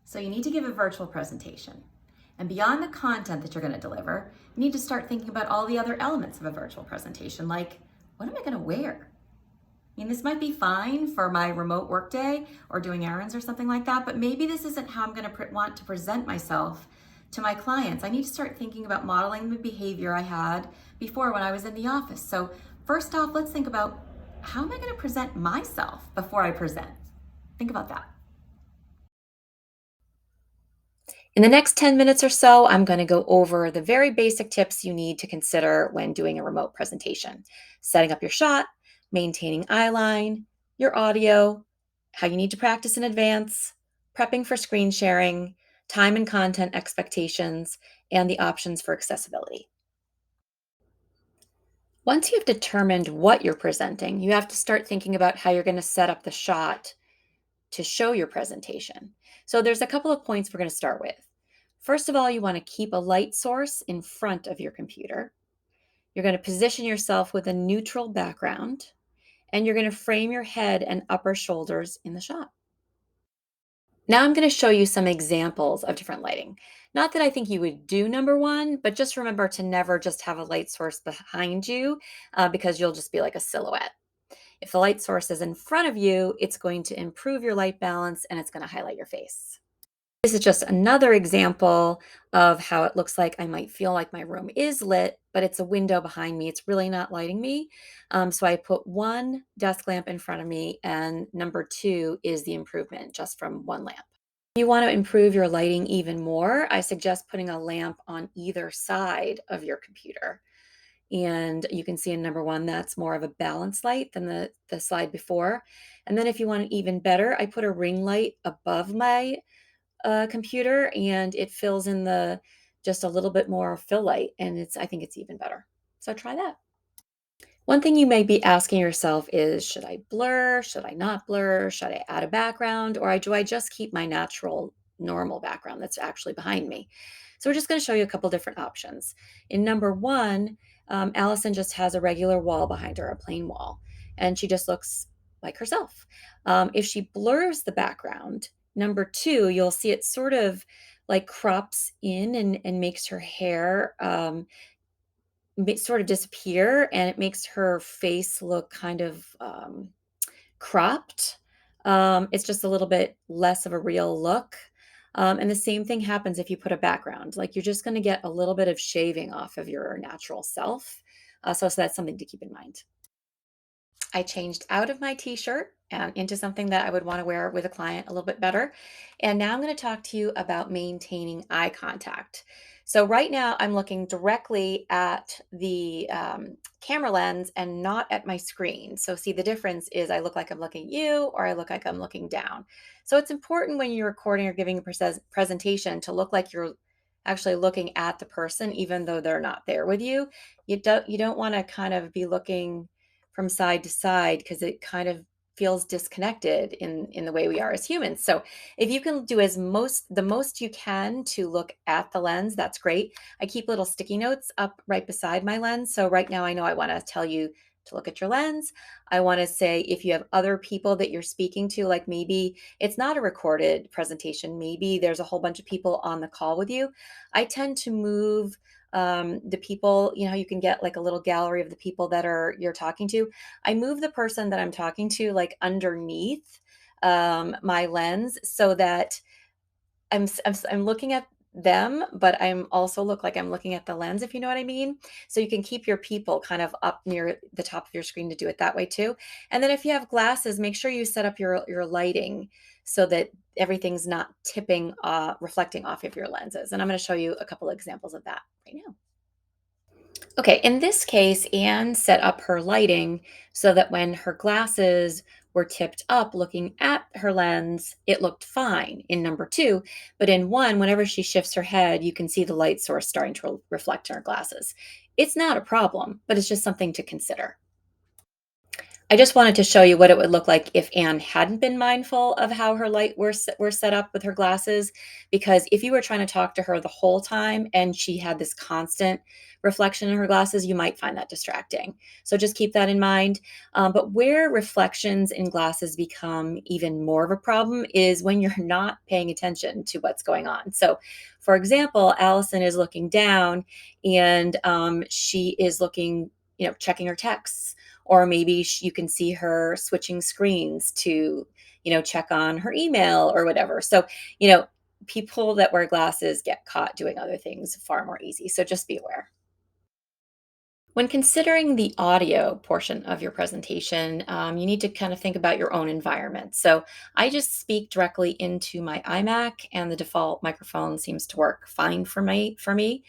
So you need to give a virtual presentation. And beyond the content that you're going to deliver, you need to start thinking about all the other elements of a virtual presentation, like what am I going to wear? I mean, this might be fine for my remote workday or doing errands or something like that, but maybe this isn't how I'm going to want to present myself to my clients. I need to start thinking about modeling the behavior I had before when I was in the office. So first off, let's think about how am I going to present myself before I present? Think about that. In the next 10 minutes or so, I'm going to go over the very basic tips you need to consider when doing a remote presentation. Setting up your shot, maintaining eyeline, your audio, how you need to practice in advance, prepping for screen sharing, time and content expectations, and the options for accessibility. Once you've determined what you're presenting, you have to start thinking about how you're going to set up the shot to show your presentation. So there's a couple of points we're going to start with. First of all, you want to keep a light source in front of your computer. You're going to position yourself with a neutral background, and you're going to frame your head and upper shoulders in the shot. Now I'm going to show you some examples of different lighting. Not that I think you would do number one, but just remember to never just have a light source behind you because you'll just be like a silhouette. If the light source is in front of you, it's going to improve your light balance and it's going to highlight your face. This is just another example of how it looks like I might feel like my room is lit, but it's a window behind me. It's really not lighting me. So I put one desk lamp in front of me, and number two is the improvement just from one lamp. If you want to improve your lighting even more, I suggest putting a lamp on either side of your computer. And you can see in number one, that's more of a balanced light than the slide before. And then if you want it even better, I put a ring light above my computer and it fills in the just a little bit more fill light. And I think it's even better. So try that. One thing you may be asking yourself is, should I blur? Should I not blur? Should I add a background? Or do I just keep my natural, normal background that's actually behind me? So we're just going to show you a couple different options. In number one, Allison just has a regular wall behind her, a plain wall, and she just looks like herself. If she blurs the background, number two, you'll see it sort of like crops in and makes her hair sort of disappear, and it makes her face look kind of cropped. It's just a little bit less of a real look. And the same thing happens if you put a background. Like you're just going to get a little bit of shaving off of your natural self. So that's something to keep in mind. I changed out of my t-shirt and into something that I would want to wear with a client a little bit better. And now I'm going to talk to you about maintaining eye contact. So right now I'm looking directly at the camera lens and not at my screen. So see, the difference is I look like I'm looking at you or I look like I'm looking down. So it's important when you're recording or giving a presentation to look like you're actually looking at the person, even though they're not there with you. You don't want to kind of be looking from side to side because it kind of feels disconnected in the way we are as humans. So if you can do the most you can to look at the lens, that's great. I keep little sticky notes up right beside my lens. So right now I know I want to tell you to look at your lens. I want to say if you have other people that you're speaking to, like maybe it's not a recorded presentation, maybe there's a whole bunch of people on the call with you. I tend to move the people, you can get like a little gallery of the people that you're talking to. I move the person that I'm talking to like underneath my lens so that I'm looking at them, but I'm also look like I'm looking at the lens, if you know what I mean. So you can keep your people kind of up near the top of your screen to do it that way too. And then if you have glasses, make sure you set up your lighting so that everything's not tipping, reflecting off of your lenses. And I'm going to show you a couple of examples of that right now. Okay, in this case, Anne set up her lighting so that when her glasses were tipped up looking at her lens, it looked fine in number two. But in one, whenever she shifts her head, you can see the light source starting to reflect in her glasses. It's not a problem, but it's just something to consider. I just wanted to show you what it would look like if Anne hadn't been mindful of how her light were set up with her glasses. Because if you were trying to talk to her the whole time and she had this constant reflection in her glasses, you might find that distracting. So just keep that in mind. But where reflections in glasses become even more of a problem is when you're not paying attention to what's going on. So, for example, Allison is looking down and she is looking, checking her texts, or maybe you can see her switching screens to check on her email or whatever. So you know people that wear glasses get caught doing other things far more easy, so just be aware. When considering the audio portion of your presentation, you need to kind of think about your own environment. So I just speak directly into my iMac, and the default microphone seems to work fine for me.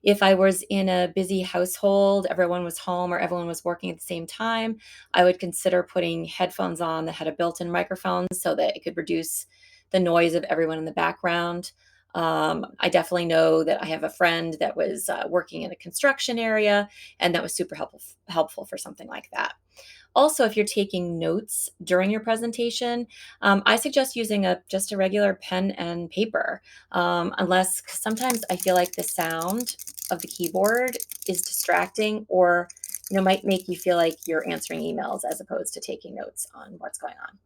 If I was in a busy household, everyone was home or everyone was working at the same time, I would consider putting headphones on that had a built-in microphone so that it could reduce the noise of everyone in the background. I definitely know that I have a friend that was working in a construction area, and that was super helpful for something like that. Also, if you're taking notes during your presentation, I suggest using a just a regular pen and paper, unless 'cause sometimes I feel like the sound of the keyboard is distracting, or might make you feel like you're answering emails as opposed to taking notes on what's going on.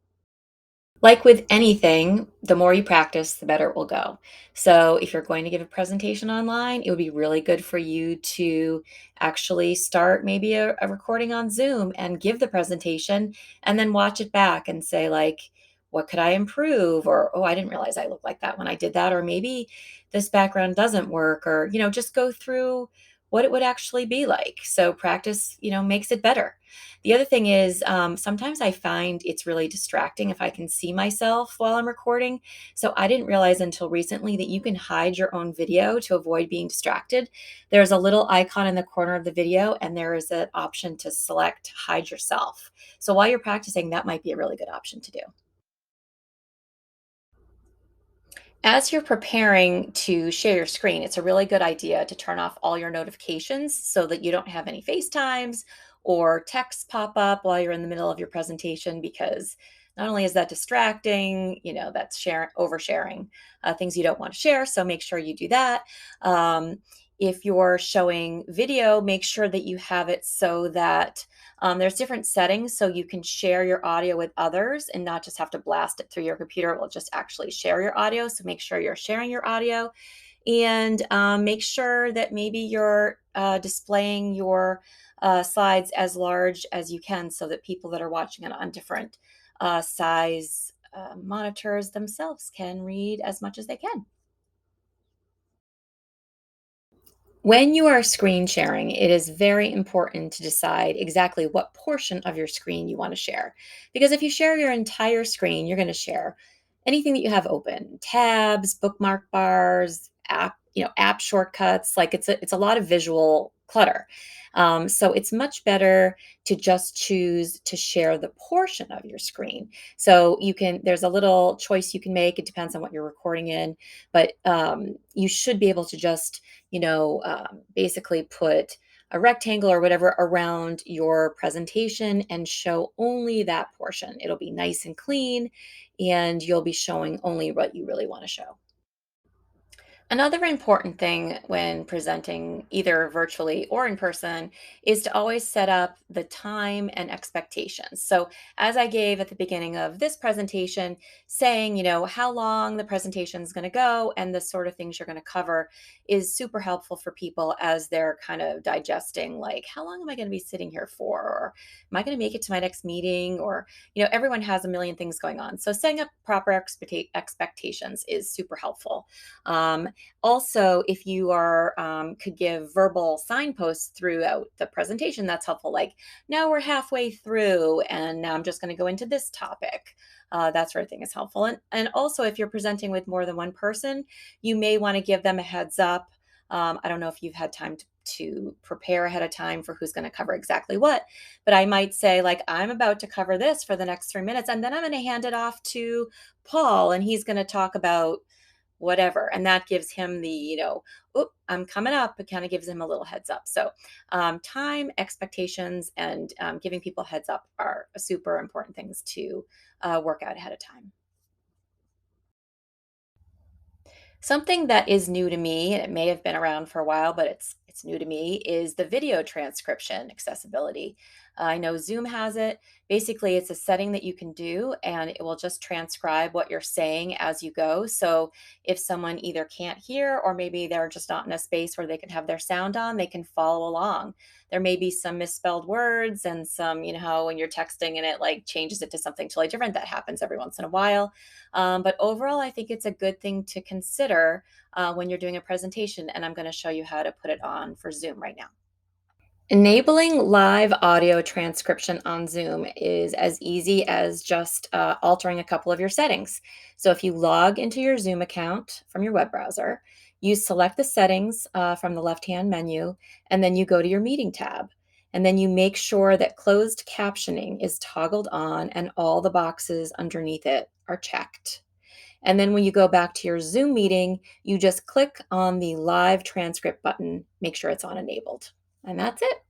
Like with anything, the more you practice, the better it will go. So, if you're going to give a presentation online, it would be really good for you to actually start maybe a recording on Zoom and give the presentation and then watch it back and say, like, what could I improve? Or, oh, I didn't realize I looked like that when I did that. Or maybe this background doesn't work. Or, just go through what it would actually be like. So, practice, makes it better. The other thing is, sometimes I find it's really distracting if I can see myself while I'm recording. So I didn't realize until recently that you can hide your own video to avoid being distracted. There's a little icon in the corner of the video, and there is an option to select hide yourself. So while you're practicing, that might be a really good option to do. As you're preparing to share your screen, it's a really good idea to turn off all your notifications so that you don't have any FaceTimes or texts pop up while you're in the middle of your presentation, because not only is that distracting, that's oversharing things you don't want to share. So make sure you do that. If you're showing video, make sure that you have it so that there's different settings so you can share your audio with others and not just have to blast it through your computer. It will just actually share your audio. So make sure you're sharing your audio, and make sure that maybe you're displaying your slides as large as you can so that people that are watching it on different size monitors themselves can read as much as they can. When you are screen sharing, it is very important to decide exactly what portion of your screen you want to share. Because if you share your entire screen, you're going to share anything that you have open, tabs, bookmark bars, app shortcuts. Like it's a lot of visual clutter. So it's much better to just choose to share the portion of your screen. So there's a little choice you can make. It depends on what you're recording in, but you should be able to just basically put a rectangle or whatever around your presentation and show only that portion. It'll be nice and clean, and you'll be showing only what you really want to show. Another important thing when presenting either virtually or in person is to always set up the time and expectations. So, as I gave at the beginning of this presentation, saying, how long the presentation is going to go and the sort of things you're going to cover is super helpful for people as they're kind of digesting, like, how long am I going to be sitting here for? Or am I going to make it to my next meeting? Or, everyone has a million things going on. So, setting up proper expectations is super helpful. Also, if you could give verbal signposts throughout the presentation, that's helpful. Like, now we're halfway through, and now I'm just going to go into this topic. That sort of thing is helpful. And also, if you're presenting with more than one person, you may want to give them a heads up. I don't know if you've had time to prepare ahead of time for who's going to cover exactly what, but I might say, like, I'm about to cover this for the next 3 minutes, and then I'm going to hand it off to Paul, and he's going to talk about whatever. And that gives him the, "Oop, I'm coming up." It kind of gives him a little heads up. So, time, expectations, and giving people heads up are super important things to work out ahead of time. Something that is new to me, and it may have been around for a while, but it's new to me, is the video transcription accessibility. I know Zoom has it. Basically, it's a setting that you can do, and it will just transcribe what you're saying as you go. So if someone either can't hear, or maybe they're just not in a space where they can have their sound on, they can follow along. There may be some misspelled words and some, how when you're texting and it like changes it to something totally different. That happens every once in a while. But overall, I think it's a good thing to consider when you're doing a presentation. And I'm going to show you how to put it on for Zoom right now. Enabling live audio transcription on Zoom is as easy as just altering a couple of your settings. So if you log into your Zoom account from your web browser, you select the settings from the left-hand menu, and then you go to your meeting tab. And then you make sure that closed captioning is toggled on and all the boxes underneath it are checked. And then when you go back to your Zoom meeting, you just click on the live transcript button, make sure it's on enabled. And that's it.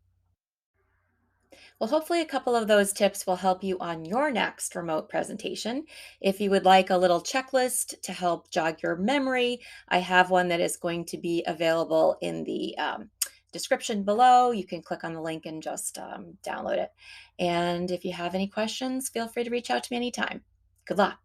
Well, hopefully, a couple of those tips will help you on your next remote presentation. If you would like a little checklist to help jog your memory, I have one that is going to be available in the description below. You can click on the link and just download it. And if you have any questions, feel free to reach out to me anytime. Good luck.